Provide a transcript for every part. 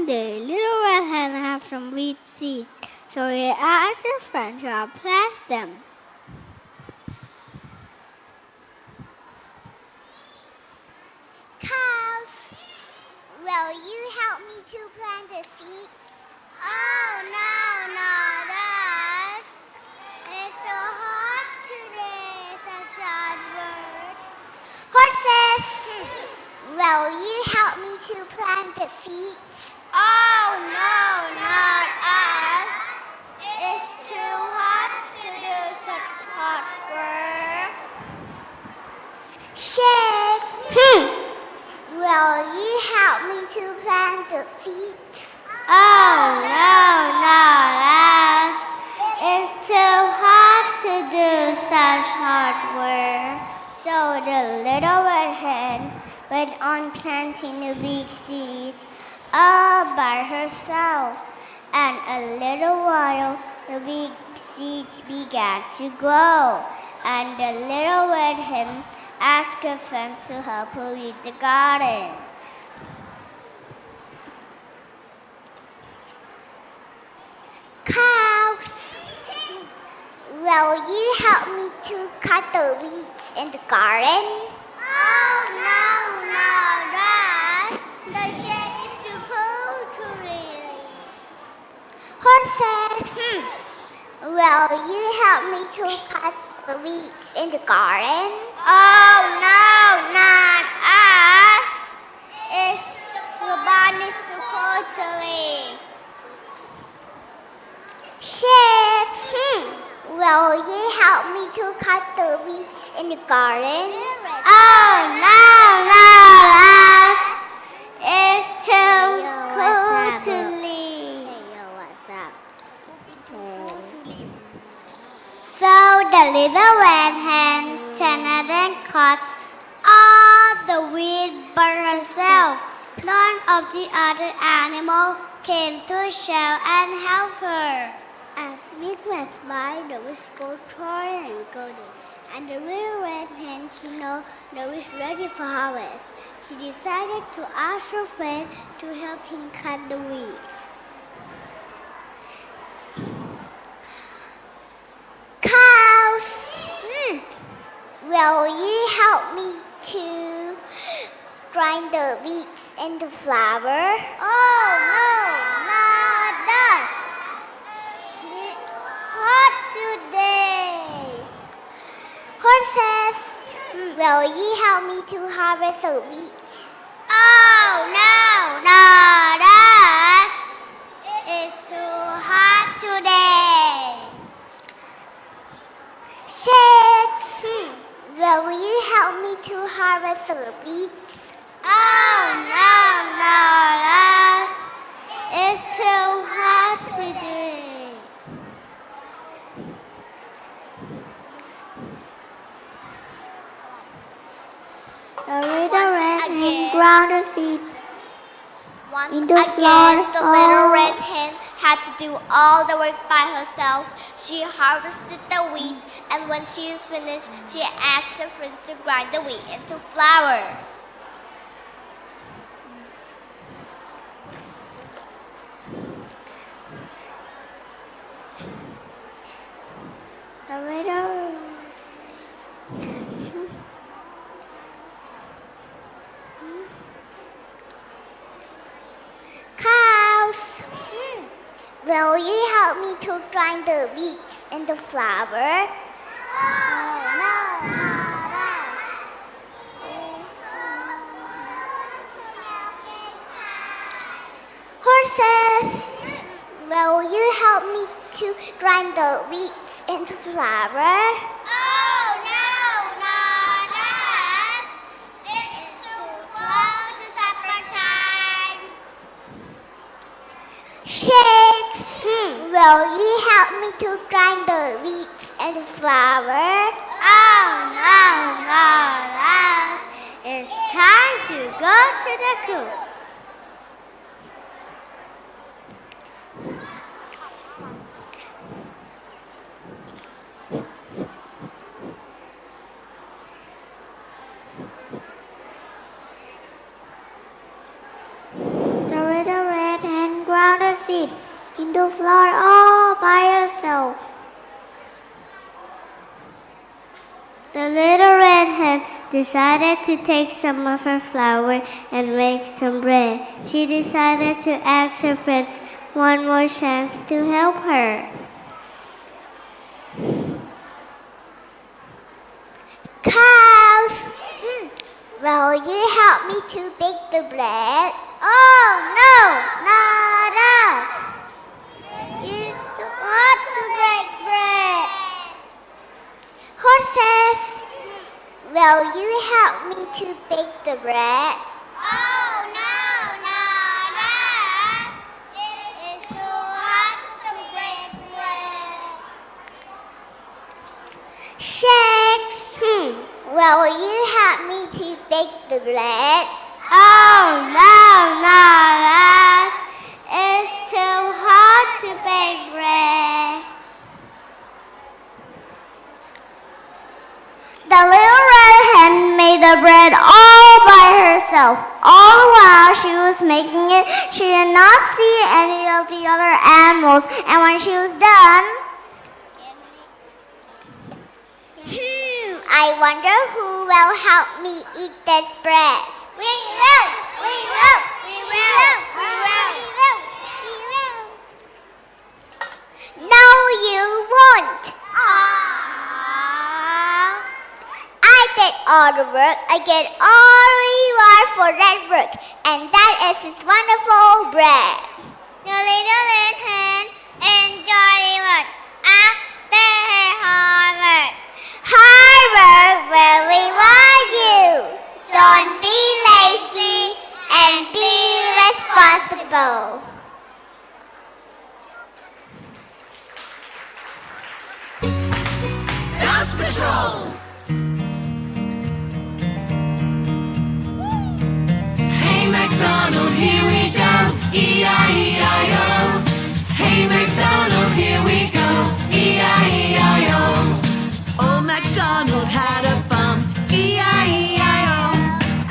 and the little red hen had some wheat seeds, so he asked her friend to help plant them. Cows, will you help me to plant the seeds? Oh, no, not us. It's so hot today, such a bird. Horses, will you help me to plant the seeds? Oh, no, not us. It's too hot to do such hard work. Shakes, will you help me to plant the seeds? Oh, no, not us. It's too hot to do such hard work. So the little red hen went on planting the wheat seeds all by herself. And a little while, the wheat seeds began to grow. And the little red hen asked her friends to help her weed the garden. Cows, will you help me to cut the weeds in the garden? Oh, no, not us. The shed is too cold to live. Horses, will you help me to cut the weeds in the garden? Oh, no, not us. The barn is too cold to live. Sheep, will you help me to cut the weeds in the garden? Oh, no, not us. It's too cold to live. What's up? So the little red hen turned and cut all the weed by herself. None of the other animals came to share and help her. As week went by, the weeds grew taller and golden, and the little red hen, she knew the weeds ready for harvest. She decided to ask her friend to help him cut the weeds. Cows, will you help me to grind the weeds into flour? Oh, no, not us. It's hot today. Horses, will you help me to harvest the weeds? Oh, no, not us. It's too hot today. Shakes, will you help me to harvest the weeds? Oh, no, not us. It's too hot today. The little red hen ground the seed Once into again, flour. the little red hen had to do all the work by herself. She harvested the wheat, and when she was finished, she asked her friends to grind the wheat into flour. The little Cows, will you help me to grind the wheat into flour? Oh, no, not us. Horses, will you help me to grind the wheat into flour? Oh, no, not us. It's too close to supper time. Shakes, will you help me to grind the wheat into flour? Oh, no, not us. It's time to go to the coop. The little red hen to fly all by herself. The little red hen decided to take some of her flour and make some bread. She decided to ask her friends one more chance to help her. Cows, will you help me to bake the bread? Oh, no, not us. It's too hot to bake bread. Horses, will you help me to bake the bread? Oh, no, not us. It's too hot to bake bread. Shakes, will you help me to bake the bread? Oh, no, not us. It's too hot to bake bread. The little red hen made the bread all by herself. All the while she was making it, she did not see any of the other animals. And when she was done, I wonder who will help me eat this bread. We will, we will, we will, we will, we will. No, you won't. I did all the work. I get all the reward for that work, and that is this wonderful bread. The little red hen enjoyed work after her hard work. Hard work will reward you. Don't be lazy and be responsible. Dance Patrol! Hey MacDonald, here we go, E-I-E-I-O. Hey MacDonald, here we go, E-I-E-I-O. Old MacDonald had a farm, E-I-E-I-O.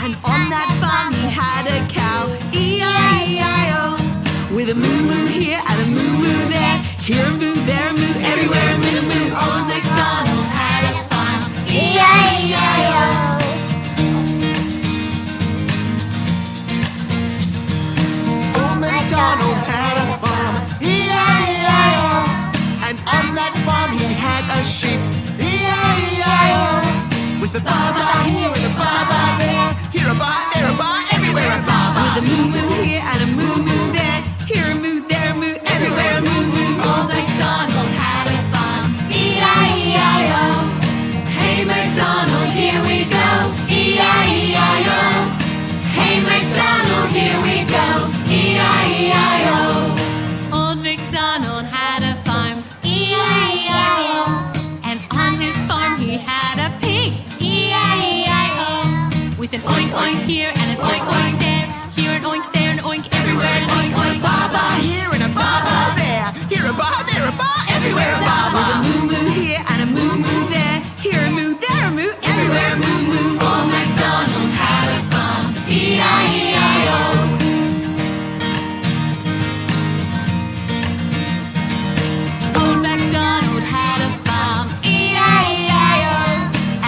And on that farm he had a cow, E-I-E-I-O. With a moo-moo here and a moo-moo there, here a moo, there a moo, everywhere a moo-moo. Old MacDonald had a farm, E-I-E-I-O. Old MacDonald had a farm, E-I-E-I-O. And on that farm he had a sheep, E-I-E-I-O. With a ba-ba here and a ba-ba there, here a ba, there a ba, everywhere a ba-ba. With a moo-moo here and a moo-moo there, here a moo, there a moo, everywhere a moo-moo. Old MacDonald had a farm, E-I-E-I-O. Hey MacDonald, here we go, E-I-E-I-O. Hey MacDonald, here we go, E-I-E-I-O. Old MacDonald had a farm, E-I-E-I-O. And on his farm he had a pig, E-I-E-I-O. With an oink oink here and an oink oink there, here an oink, there an oink, everywhere an oink oink. Ba-ba here and a ba-ba there, here a ba, there a ba, everywhere a ba-ba. With a moo-moo here and a moo-moo there, here a moo, there a moo, everywhere a moo-moo. Old MacDonald had a farm, E-I-E-I-O. Old MacDonald had a farm, E-I-E-I-O.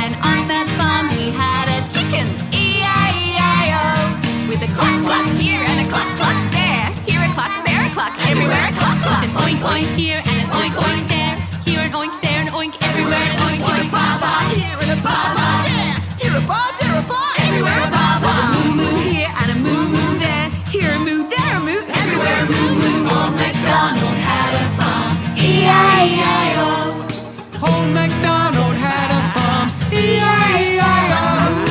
And on that farm he had a chicken, E-I-E-I-O. With a cluck cluck here and a cluck cluck there, here a cluck, there a cluck, everywhere a cluck cluck. With an oink oink here and an oink oink there, here an oink, there an oink, everywhere an oink oink. Ba-ba here and a ba-ba there, here a ba, there a ba, Everywhere a ba-ba. With a moo-moo here and a moo-moo there, here a moo, there a moo, everywhere a moo-moo. Old MacDonald had a farm, E-I-E-I-O. Old MacDonald had a farm, E-I-E-I-O.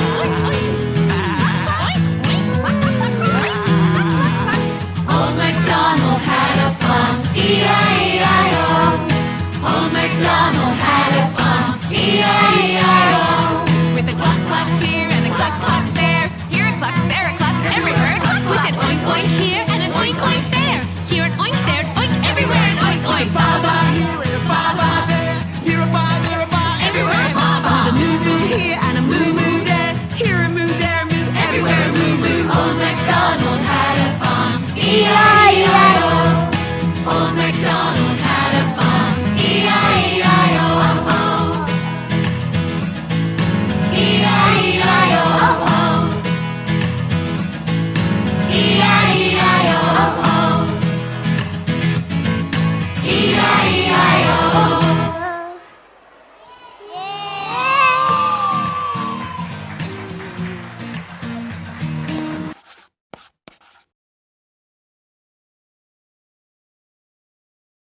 Old MacDonald had a farm, E-I-E-I-O. Old MacDonald had a farm, E-I-E-I-O. With a cluck cluck here and a cluck cluck there, here a cluck, there a cluck, everywhere a cluck. With an oink oink here and an oink oink there, here an oink, there an oink, everywhere an oink oink. Ba-ba here and a ba-ba there, here a ba, there a ba, everywhere a ba-ba. With a moo-moo here and a moo-moo there, here a moo, there a moo, everywhere a moo-moo. Old MacDonald had a farm, E-I-E-I-O.